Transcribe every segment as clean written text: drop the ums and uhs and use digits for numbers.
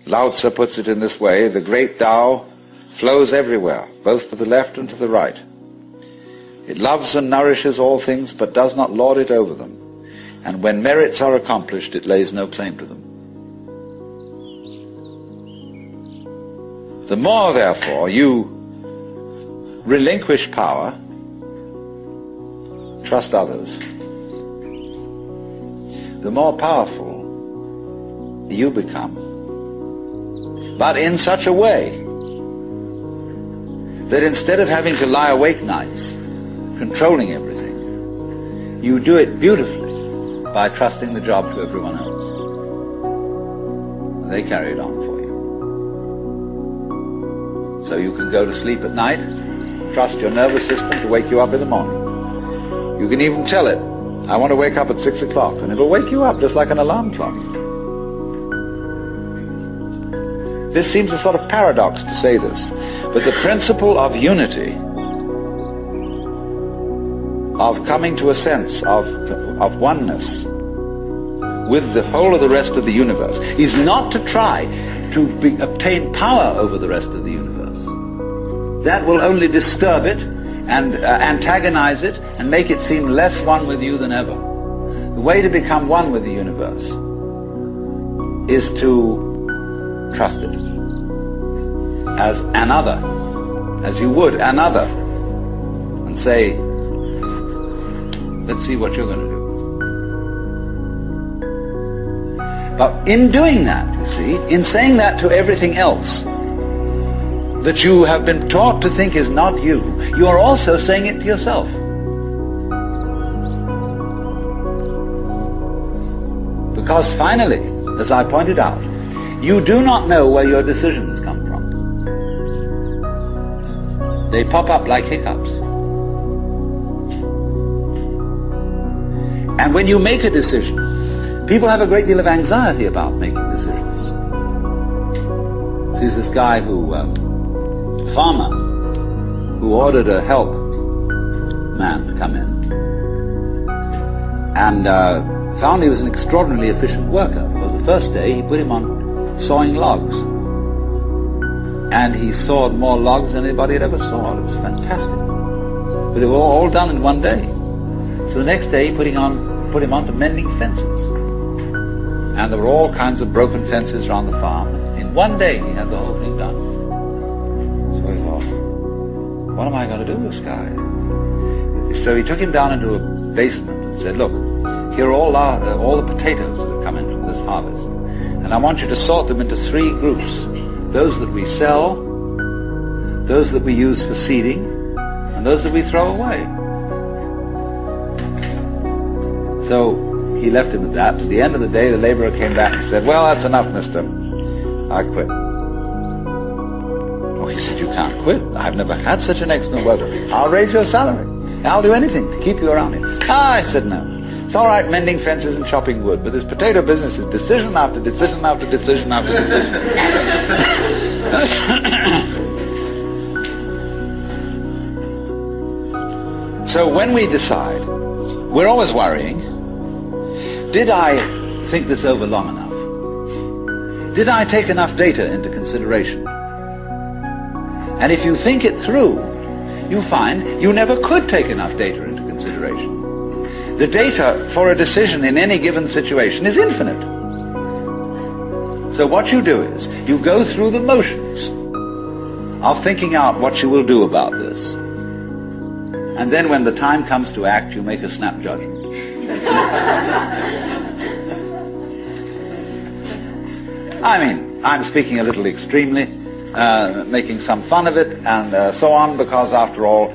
Lao Tzu puts it in this way: the great Tao flows everywhere, both to the left and to the right. It loves and nourishes all things, but does not lord it over them. And when merits are accomplished, it lays no claim to them. The more, therefore, you relinquish power, trust others, the more powerful you become. But in such a way that instead of having to lie awake nights, controlling everything, you do it beautifully by trusting the job to everyone else. They carry it on for you. So you can go to sleep at night, trust your nervous system to wake you up in the morning. You can even tell it, I want to wake up at 6 o'clock, and it'll wake you up just like an alarm clock. This seems a sort of paradox to say this, but the principle of unity, of coming to a sense of oneness with the whole of the rest of the universe, is not to try to obtain power over the rest of the universe. That will only disturb it and antagonize it and make it seem less one with you than ever. The way to become one with the universe is to trust it as another, as you would another, and say, let's see what you're going to do. But in doing that, you see, in saying that to everything else that you have been taught to think is not you, you are also saying it to yourself. Because finally, as I pointed out, you do not know where your decisions come from. They pop up like hiccups. And when you make a decision, people have a great deal of anxiety about making decisions. There's this guy farmer, who ordered a help man to come in, and found he was an extraordinarily efficient worker, because the first day he put him on sawing logs, and he sawed more logs than anybody had ever sawed. It was fantastic. But they were all done in one day. So the next day he put him on to mending fences, and there were all kinds of broken fences around the farm. In one day he had the whole thing done. So he thought, what am I going to do with this guy? So he took him down into a basement and said, look, here are all the potatoes that have come in from this harvest, and I want you to sort them into 3 groups: those that we sell, those that we use for seeding, and those that we throw away. So he left him at that. At the end of the day, the laborer came back and said, well, that's enough, mister. I quit. Oh, he said, you can't quit. I've never had such an excellent worker. I'll raise your salary. I'll do anything to keep you around here. I said, no. It's all right mending fences and chopping wood, but this potato business is decision after decision after decision after decision. So when we decide, we're always worrying, did I think this over long enough? Did I take enough data into consideration? And if you think it through, you find you never could take enough data into consideration. The data for a decision in any given situation is infinite. So what you do is, you go through the motions of thinking out what you will do about this. And then when the time comes to act, you make a snap judgment. I mean, I'm speaking a little extremely, making some fun of it and so on, because after all,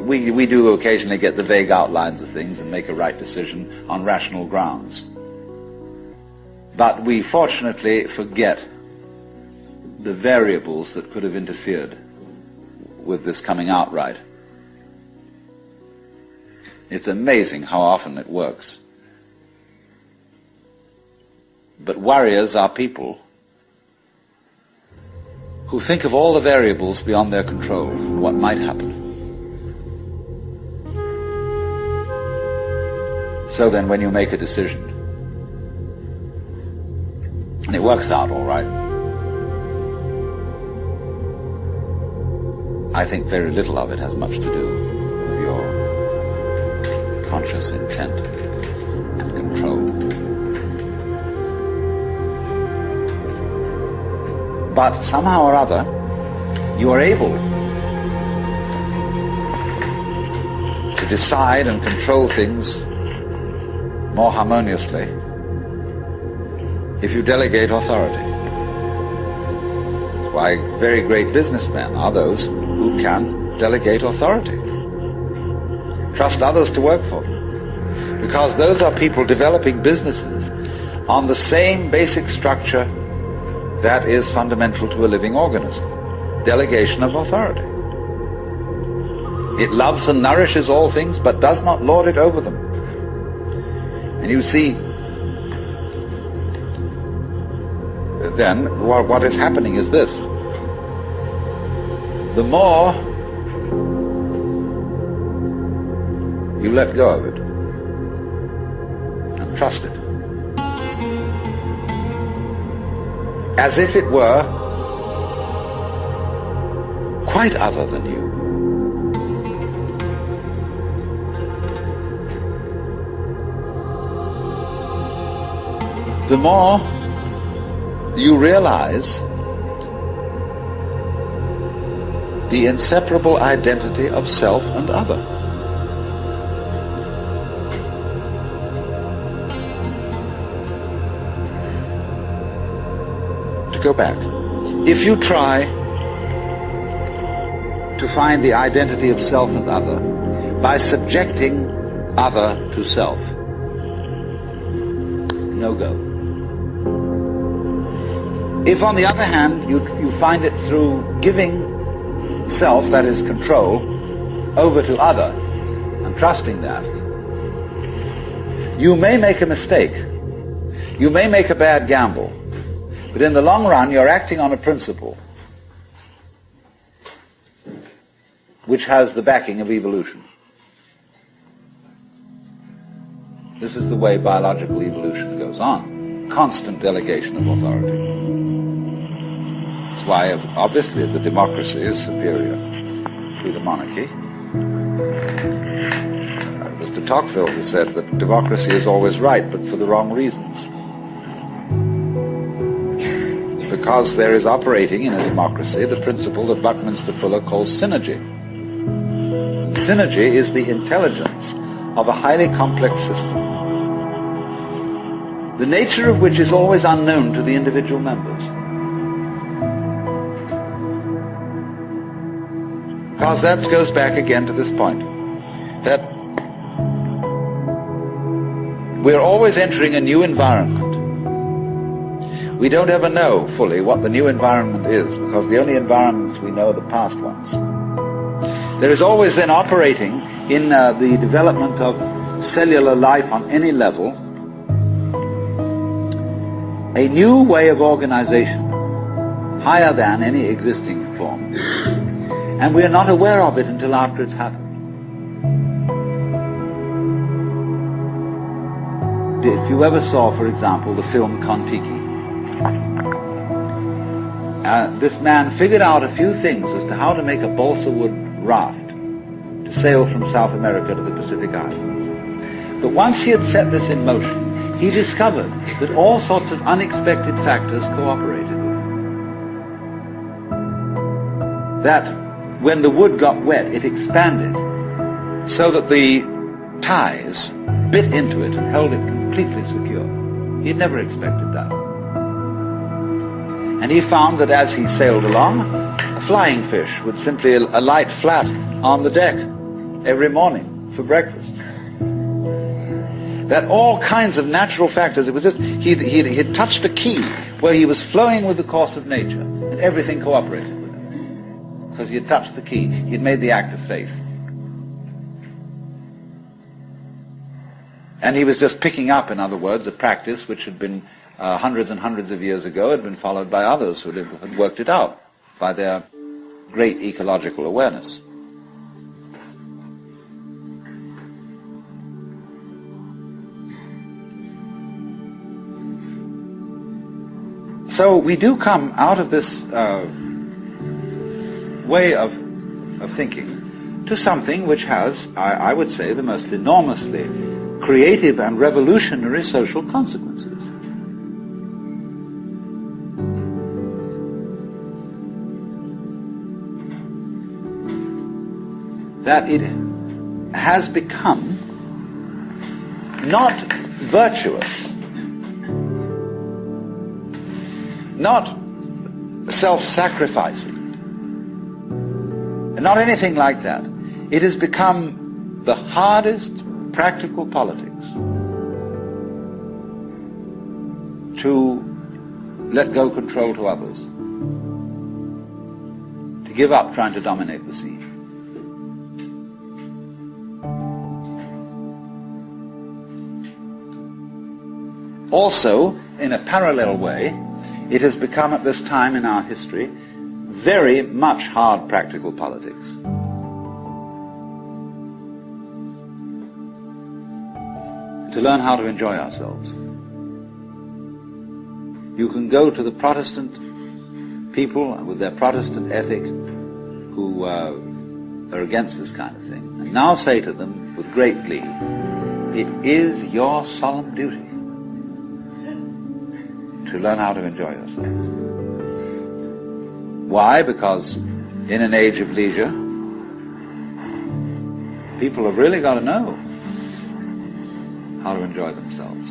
we do occasionally get the vague outlines of things and make a right decision on rational grounds. But we fortunately forget the variables that could have interfered with this coming out right. It's amazing how often it works. But warriors are people who think of all the variables beyond their control, what might happen. So then when you make a decision, And it works out all right. I think very little of it has much to do with your conscious intent and control. But somehow or other, you are able to decide and control things more harmoniously if you delegate authority. That's why very great businessmen are those who can delegate authority. Trust others to work for them. Because those are people developing businesses on the same basic structure that is fundamental to a living organism. Delegation of authority. It loves and nourishes all things, but does not lord it over them. And you see, then, what is happening is this. The more you let go of it and trust it, as if it were quite other than you, the more you realize the inseparable identity of self and other. To go back, if you try to find the identity of self and other by subjecting other to self, no go. If, on the other hand, you find it through giving self, that is control, over to other, and trusting that, you may make a mistake. You may make a bad gamble. But in the long run, you're acting on a principle which has the backing of evolution. This is the way biological evolution goes on. Constant delegation of authority. That's why, obviously, the democracy is superior to the monarchy. It was de Tocqueville who said that democracy is always right, but for the wrong reasons. Because there is operating in a democracy the principle that Buckminster Fuller calls synergy. Synergy is the intelligence of a highly complex system, the nature of which is always unknown to the individual members. Because that goes back again to this point, that we're always entering a new environment. We don't ever know fully what the new environment is, because the only environments we know are the past ones. There is always then operating in the development of cellular life on any level a new way of organization, higher than any existing form. And we are not aware of it until after it's happened. If you ever saw, for example, the film Kon-Tiki, this man figured out a few things as to how to make a balsa wood raft to sail from South America to the Pacific Islands. But once he had set this in motion, he discovered that all sorts of unexpected factors cooperated with him. That when the wood got wet, it expanded so that the ties bit into it and held it completely secure. He'd never expected that. And he found that as he sailed along, a flying fish would simply alight flat on the deck every morning for breakfast. That all kinds of natural factors, it was just, he'd touched a key where he was flowing with the course of nature, and everything cooperated with him. Because he had touched the key, he had made the act of faith. And he was just picking up, in other words, a practice which had been hundreds and hundreds of years ago, had been followed by others who had worked it out by their great ecological awareness. So we do come out of this way of thinking to something which has, I would say, the most enormously creative and revolutionary social consequences. That it has become not virtuous, not self-sacrificing, not anything like that. It has become the hardest practical politics to let go control to others, to give up trying to dominate the scene. Also, in a parallel way, it has become at this time in our history very much hard practical politics. To learn how to enjoy ourselves. You can go to the Protestant people with their Protestant ethic who are against this kind of thing, and now say to them with great glee, it is your solemn duty to learn how to enjoy yourselves. Why? Because in an age of leisure, people have really got to know how to enjoy themselves.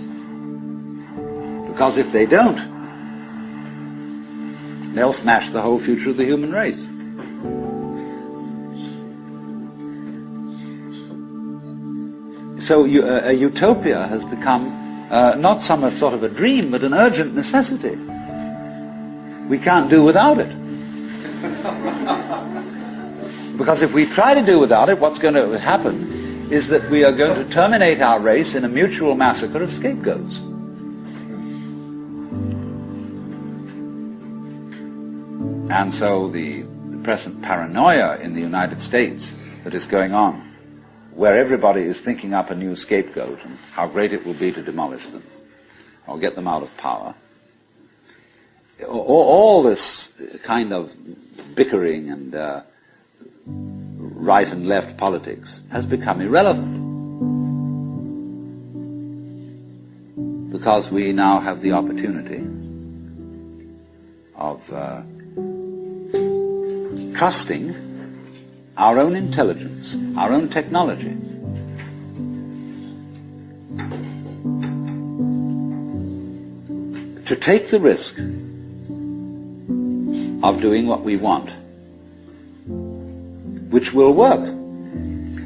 Because if they don't, they'll smash the whole future of the human race. So a utopia has become not some sort of a dream, but an urgent necessity. We can't do without it. Because if we try to do without it, what's going to happen is that we are going to terminate our race in a mutual massacre of scapegoats. And so the present paranoia in the United States that is going on, where everybody is thinking up a new scapegoat and how great it will be to demolish them or get them out of power. All this kind of bickering and right and left politics has become irrelevant because we now have the opportunity of trusting our own intelligence, our own technology, to take the risk of doing what we want, which will work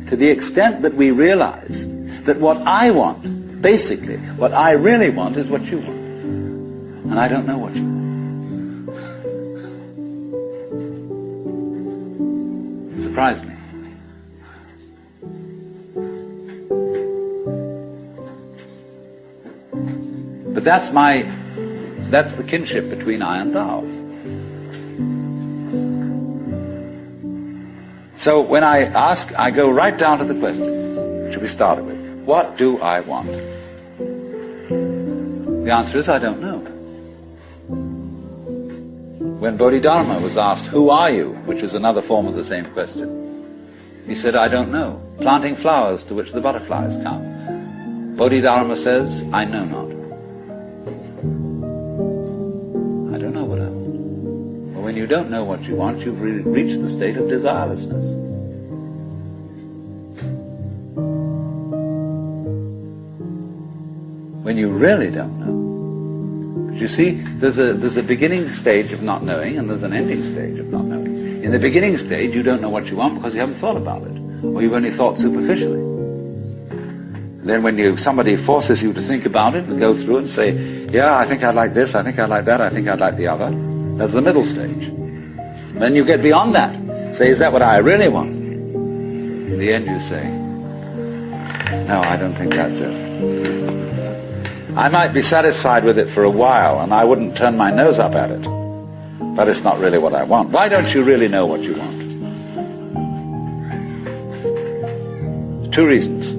to the extent that we realize that what I want, basically, what I really want is what you want. And I don't know what you want. It surprised me. But that's the kinship between I and thou. So when I ask, I go right down to the question, which we started with. What do I want? The answer is, I don't know. When Bodhidharma was asked, who are you? Which is another form of the same question. He said, I don't know. Planting flowers to which the butterflies come. Bodhidharma says, I know not. I don't know what I want. Well, when you don't know what you want, you've reached the state of desirelessness. When you really don't know. But you see, there's a beginning stage of not knowing and there's an ending stage of not knowing. In the beginning stage, you don't know what you want because you haven't thought about it, or you've only thought superficially. And then when somebody forces you to think about it and go through and say, yeah, I think I'd like this, I think I'd like that, I think I'd like the other, that's the middle stage. Then you get beyond that. Say, is that what I really want? In the end you say, no, I don't think that's it. I might be satisfied with it for a while, and I wouldn't turn my nose up at it. But it's not really what I want. Why don't you really know what you want? Two reasons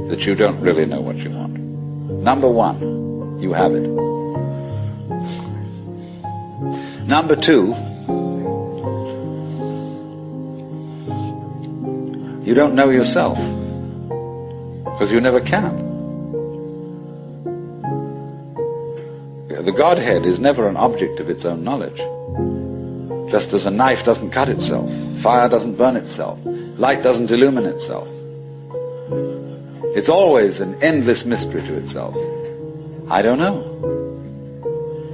that you don't really know what you want. Number one, you have it. Number two, you don't know yourself, because you never can. The Godhead is never an object of its own knowledge. Just as a knife doesn't cut itself, fire doesn't burn itself, light doesn't illumine itself. It's always an endless mystery to itself. I don't know.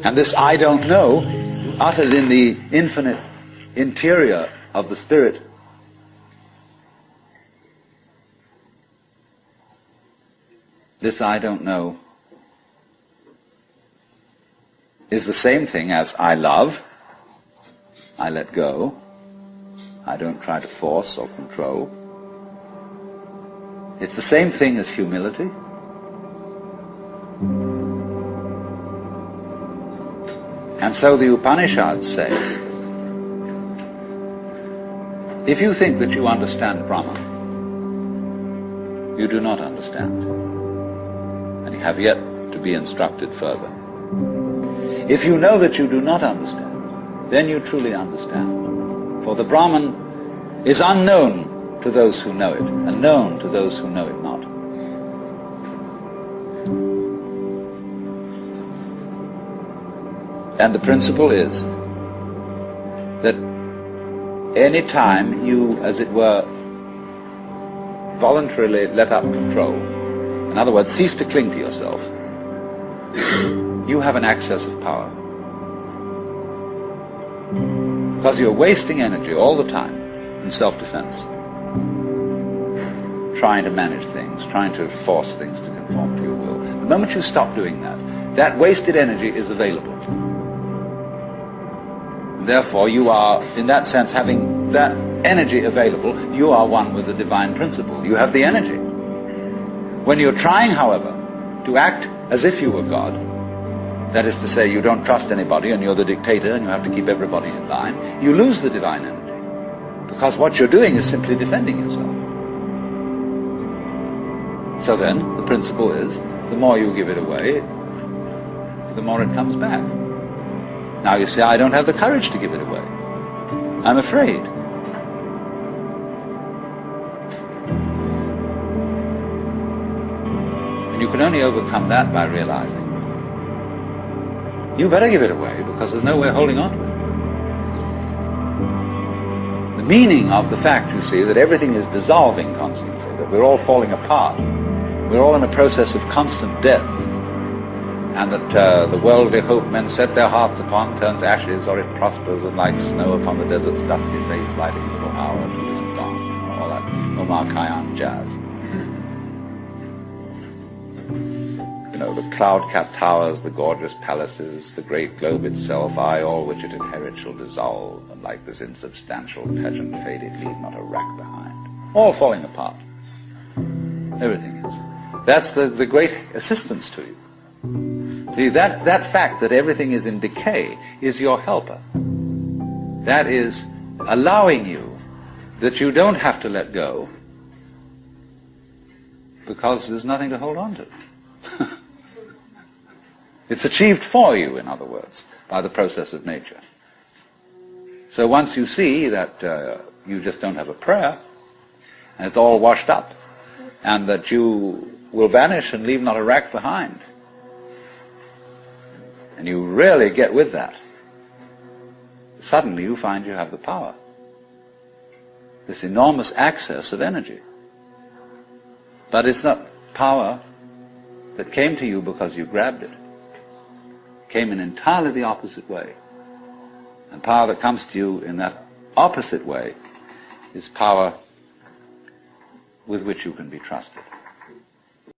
And this I don't know, uttered in the infinite interior of the spirit, this I don't know is the same thing as I love, I let go, I don't try to force or control. It's the same thing as humility. And so the Upanishads say, if you think that you understand Brahman, you do not understand, and you have yet to be instructed further. If you know that you do not understand, then you truly understand. For the Brahman is unknown to those who know it, and known to those who know it not. And the principle is that any time you, as it were, voluntarily let up control, in other words, cease to cling to yourself, you have an access of power. Because you're wasting energy all the time in self-defense, trying to manage things, trying to force things to conform to your will. The moment you stop doing that, that wasted energy is available. Therefore, you are, in that sense, having that energy available, you are one with the divine principle. You have the energy. When you're trying, however, to act as if you were God, that is to say, you don't trust anybody and you're the dictator and you have to keep everybody in line, you lose the divine energy. Because what you're doing is simply defending yourself. So then, the principle is, the more you give it away, the more it comes back. Now you say, I don't have the courage to give it away. I'm afraid. And you can only overcome that by realizing you better give it away, because there's no way of holding on to it. The meaning of the fact, you see, that everything is dissolving constantly, that we're all falling apart, we're all in a process of constant death, and that the world we hope men set their hearts upon turns ashes, or it prospers, and like snow upon the desert's dusty face, lighting a little hour or two is gone. All that Omar Khayyam jazz. You know, the cloud-capped towers, the gorgeous palaces, the great globe itself, I, all which it inherit, shall dissolve, and like this insubstantial pageant faded, leave not a rack behind. All falling apart. Everything is. That's the great assistance to you. See, that fact that everything is in decay is your helper. That is allowing you that you don't have to let go, because there's nothing to hold on to. It's achieved for you, in other words, by the process of nature. So once you see that you just don't have a prayer, and it's all washed up, and that you will vanish and leave not a rack behind, and you really get with that, suddenly you find you have the power. This enormous access of energy. But it's not power that came to you because you grabbed it. It came in entirely the opposite way. And power that comes to you in that opposite way is power with which you can be trusted.